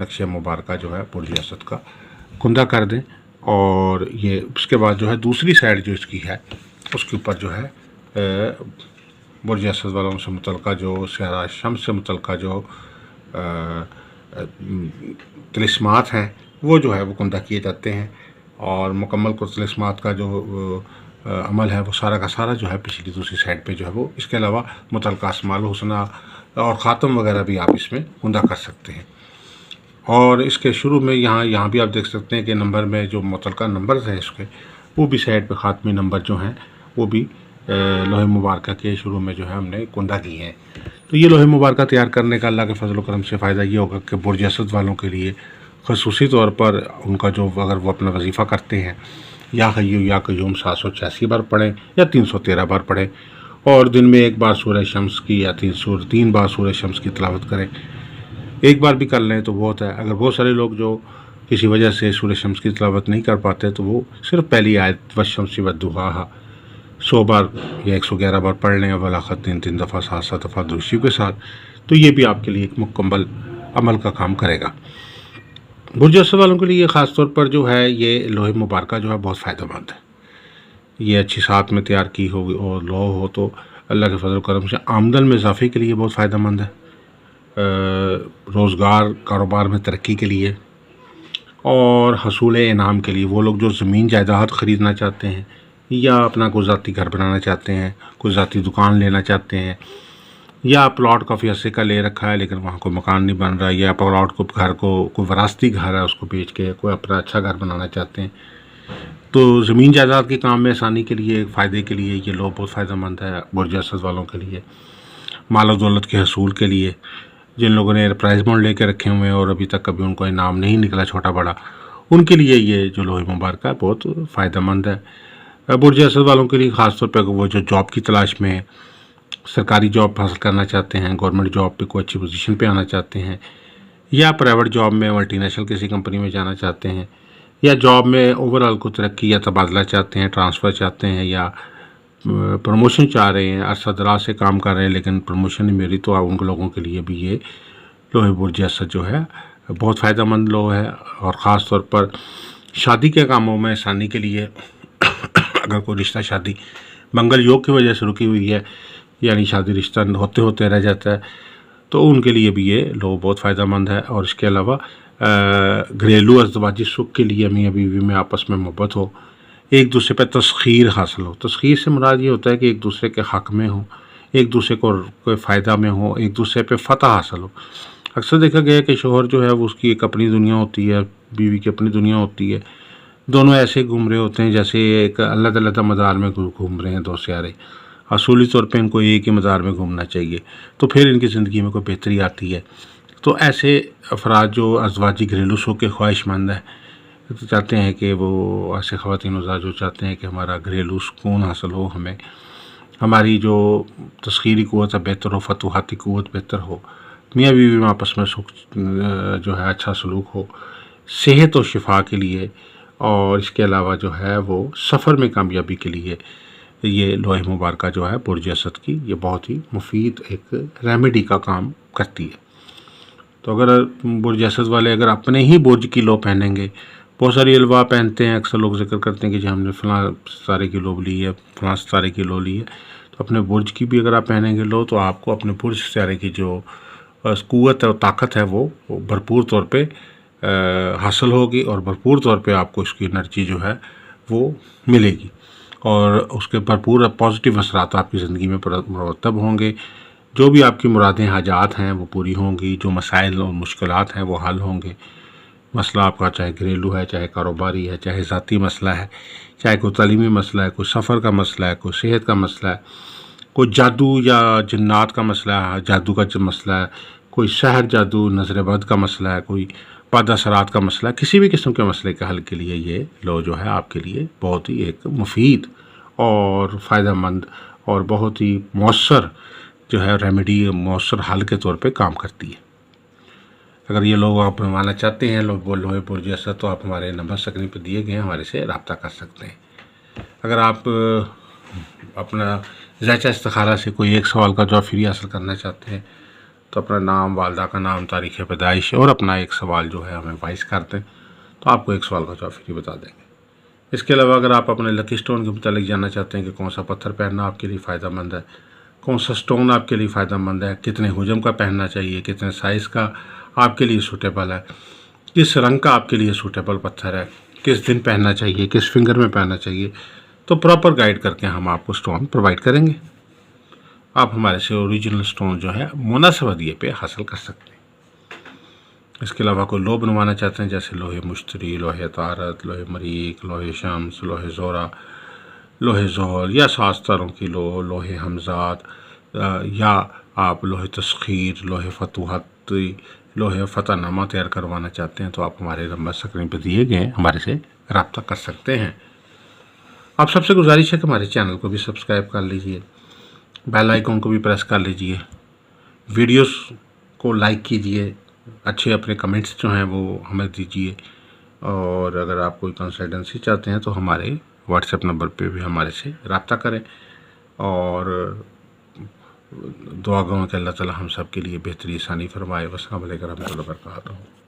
نقشہ مبارکہ جو ہے برج اسد کا کندہ کر دیں، اور یہ اس کے بعد جو ہے دوسری سائڈ جو اس کی ہے اس کے اوپر جو ہے برج اسد والوں سے متعلقہ جو سیارہ شمس سے متعلقہ جو طلسمات ہیں وہ جو ہے وہ کندہ کیے جاتے ہیں، اور مکمل کو طلسمات کا جو عمل ہے وہ سارا کا سارا جو ہے پچھلی دوسری سائڈ پہ جو ہے وہ، اس کے علاوہ متعلقہ اسماء الحسنہ اور خاتم وغیرہ بھی آپ اس میں کندہ کر سکتے ہیں۔ اور اس کے شروع میں یہاں بھی آپ دیکھ سکتے ہیں کہ نمبر میں جو متعلقہ نمبرز ہیں اس کے، وہ بھی سائڈ پہ خاتمی نمبر جو ہیں وہ بھی لوح مبارکہ کے شروع میں جو ہے ہم نے کندہ کی ہیں۔ تو یہ لوح مبارکہ تیار کرنے کا اللہ کے فضل و کرم سے فائدہ یہ ہوگا کہ برج اسد والوں کے لیے خصوصی طور پر ان کا جو اگر وہ اپنا وظیفہ کرتے ہیں یا حی یا قیوم 786 بار پڑھیں یا 313 بار پڑھیں، اور دن میں ایک بار سورہ شمس کی یا 3 بار سورہ شمس کی تلاوت کریں، ایک بار بھی کر لیں تو بہت ہے۔ اگر بہت سارے لوگ جو کسی وجہ سے سورہ شمس کی تلاوت نہیں کر پاتے تو وہ صرف پہلی آیت والشمس والضحیٰ 100 بار یا 111 بار پڑھ لیں، ولاخت 3 دفعہ 7 دفعہ درود شریف کے ساتھ، تو یہ بھی آپ کے لیے ایک مکمل عمل کا کام کرے گا۔ برج اسد والوں کے لیے خاص طور پر جو ہے یہ لوح مبارکہ جو ہے بہت فائدہ مند ہے۔ یہ اچھی ساتھ میں تیار کی ہوگی اور لوح ہو تو اللہ کے فضل و کرم سے آمدن میں اضافے کے لیے بہت فائدہ مند ہے، روزگار کاروبار میں ترقی کے لیے، اور حصول انعام کے لیے۔ وہ لوگ جو زمین جائیداد خریدنا چاہتے ہیں یا اپنا کوئی ذاتی گھر بنانا چاہتے ہیں، کوئی ذاتی دکان لینا چاہتے ہیں، یا پلاٹ کافی عرصے کا لے رکھا ہے لیکن وہاں کوئی مکان نہیں بن رہا، یا پلاٹ کو گھر کو کوئی وراثتی گھر ہے اس کو بیچ کے کوئی اپنا اچھا گھر بنانا چاہتے ہیں، تو زمین جائیداد کے کام میں آسانی کے لیے، فائدے کے لیے یہ لوگ بہت فائدہ مند ہے برج اسد والوں کے لیے۔ مال و دولت کے حصول کے لیے، جن لوگوں نے پرائز بانڈ لے کے رکھے ہوئے ہیں اور ابھی تک کبھی ان کو انعام نہیں نکلا چھوٹا بڑا، ان کے لیے یہ جو لوح مبارکہ بہت فائدہ مند ہے۔ برج اسد والوں کے لیے خاص طور پہ وہ جو جاب کی تلاش میں ہیں، سرکاری جاب حاصل کرنا چاہتے ہیں، گورنمنٹ جاب پہ کوئی اچھی پوزیشن پہ آنا چاہتے ہیں، یا پرائیویٹ جاب میں ملٹی نیشنل کسی کمپنی میں جانا چاہتے ہیں، یا جاب میں اوور آل کو ترقی یا تبادلہ چاہتے ہیں، ٹرانسفر چاہتے ہیں، یا پروموشن چاہ رہے ہیں، عرصہ دراز سے کام کر رہے ہیں لیکن پروموشن نہیں ملی، تو ان لوگوں کے لیے بھی یہ لوح برج اسد جو ہے بہت فائدہ مند لوح ہے۔ اور خاص طور پر شادی کے کاموں میں آسانی کے لیے، اگر کوئی رشتہ شادی منگل یوگ کی وجہ سے رکی ہوئی ہے، یعنی شادی رشتہ ہوتے ہوتے رہ جاتا ہے، تو ان کے لیے بھی یہ لوح بہت فائدہ مند ہے۔ اور اس کے علاوہ گھریلو ازدواجی سکھ کے لیے میاں بیوی میں آپس میں محبت ہو، ایک دوسرے پہ تسخیر حاصل ہو۔ تسخیر سے مراد یہ ہوتا ہے کہ ایک دوسرے کے حق میں ہو، ایک دوسرے کو کوئی فائدہ میں ہو، ایک دوسرے پہ فتح حاصل ہو۔ اکثر دیکھا گیا ہے کہ شوہر جو ہے وہ اس کی ایک اپنی دنیا ہوتی ہے، بیوی کی اپنی دنیا ہوتی ہے، دونوں ایسے گھوم رہے ہوتے ہیں جیسے ایک علیحدہ علیحدہ مدار میں گھوم رہے ہیں دو سیارے۔ اصولی طور پہ ان کو ایک ہی مدار میں گھومنا چاہیے، تو پھر ان کی زندگی میں کوئی بہتری آتی ہے۔ تو ایسے افراد جو ازدواجی گھریلو سکھ کے خواہش مند ہیں، چاہتے ہیں کہ وہ ایسے خواتین حضرات جو چاہتے ہیں کہ ہمارا گھریلو سکون حاصل ہو، ہماری جو تسخیری قوت ہے بہتر ہو، فتوحاتی قوت بہتر ہو، میاں بیوی میں آپس میں سکھ جو ہے اچھا سلوک ہو، صحت و شفا کے لیے، اور اس کے علاوہ جو ہے وہ سفر میں کامیابی کے لیے یہ لوح مبارکہ جو ہے برج اسد کی یہ بہت ہی مفید ایک ریمیڈی کا کام کرتی ہے۔ تو اگر برج اسد والے اگر اپنے ہی برج کی لو پہنیں گے، بہت ساری الواح پہنتے ہیں، اکثر لوگ ذکر کرتے ہیں کہ جی ہم نے فلاں ستارے کی لو لی ہے، فلاں ستارے کی لو لی ہے، تو اپنے برج کی بھی اگر آپ پہنیں گے لو تو آپ کو اپنے برج ستارے کی جو قوت ہے اور طاقت ہے وہ بھرپور طور پہ حاصل ہوگی، اور بھرپور طور پہ آپ کو اس کی انرجی جو ہے وہ ملے گی، اور اس کے بھرپور پازیٹیو اثرات آپ کی زندگی میں مرتب ہوں گے۔ جو بھی آپ کی مرادیں حاجات ہیں وہ پوری ہوں گی، جو مسائل اور مشکلات ہیں وہ حل ہوں گے۔ مسئلہ آپ کا چاہے گھریلو ہے، چاہے کاروباری ہے، چاہے ذاتی مسئلہ ہے، چاہے کوئی تعلیمی مسئلہ ہے، کوئی سفر کا مسئلہ ہے، کوئی صحت کا مسئلہ ہے، کوئی جادو یا جنات کا مسئلہ ہے، جادو کا مسئلہ ہے، کوئی سحر جادو نظر بد کا مسئلہ ہے، کوئی بد اثرات کا مسئلہ ہے، کسی بھی قسم کے مسئلے کے حل کے لیے یہ لو جو ہے آپ کے لیے بہت ہی ایک مفید اور فائدہ مند اور بہت ہی مؤثر جو ہے ریمیڈی، مؤثر حل کے طور پہ کام کرتی ہے۔ اگر یہ لوگ آپ بنوانا چاہتے ہیں لوگ لوح برج اسد، تو آپ ہمارے نمبر سکرین پہ دیے گئے ہیں، ہمارے سے رابطہ کر سکتے ہیں۔ اگر آپ اپنا ذائچہ استخارہ سے کوئی ایک سوال کا جواب فری حاصل کرنا چاہتے ہیں تو اپنا نام، والدہ کا نام، تاریخ پیدائش اور اپنا ایک سوال جو ہے ہمیں وائس کر دیں تو آپ کو ایک سوال کا جواب فری بتا دیں گے۔ اس کے علاوہ اگر آپ اپنے لکی سٹون کے متعلق جاننا چاہتے ہیں کہ کون سا پتھر پہننا آپ کے لیے فائدہ مند ہے، کون سا سٹون آپ کے لیے فائدہ مند ہے، کتنے حجم کا پہننا چاہیے، کتنے سائز کا آپ کے لیے سوٹیبل ہے، کس رنگ کا آپ کے لیے سوٹیبل پتھر ہے، کس دن پہننا چاہیے، کس فنگر میں پہننا چاہیے، تو پراپر گائیڈ کر کے ہم آپ کو سٹون پرووائڈ کریں گے۔ آپ ہمارے سے اوریجنل سٹون جو ہے مناسب ہدیے پہ حاصل کر سکتے ہیں۔ اس کے علاوہ کوئی لوہ بنوانا چاہتے ہیں جیسے لوہے مشتری، لوہے طارت، لوہے مریخ، لوہے شمس، لوہے زورا، لوہے زحل یا 7 تاروں کی لوہے حمزات، یا آپ لوہے تسخیر، لوہے فتوحت، لوہے فتح نامہ تیار کروانا چاہتے ہیں تو آپ ہمارے نمبر اسکرین پہ دیے گئے ہمارے سے رابطہ کر سکتے ہیں۔ آپ سب سے گزارش ہے کہ ہمارے چینل کو بھی سبسکرائب کر لیجئے، بیل آئیکن کو بھی پریس کر لیجئے، ویڈیوز کو لائک کیجئے، اچھے اپنے کمنٹس جو ہیں وہ ہمیں دیجئے، اور اگر آپ کوئی کنسلٹنسی چاہتے ہیں تو ہمارے واٹس ایپ نمبر پہ بھی ہمارے سے رابطہ کریں، اور دعا گو کہ اللہ تعالی ہم سب کے لیے بہتری آسانی فرمائے۔ والسلام علیکم ورحمۃ اللہ وبرکاتہ۔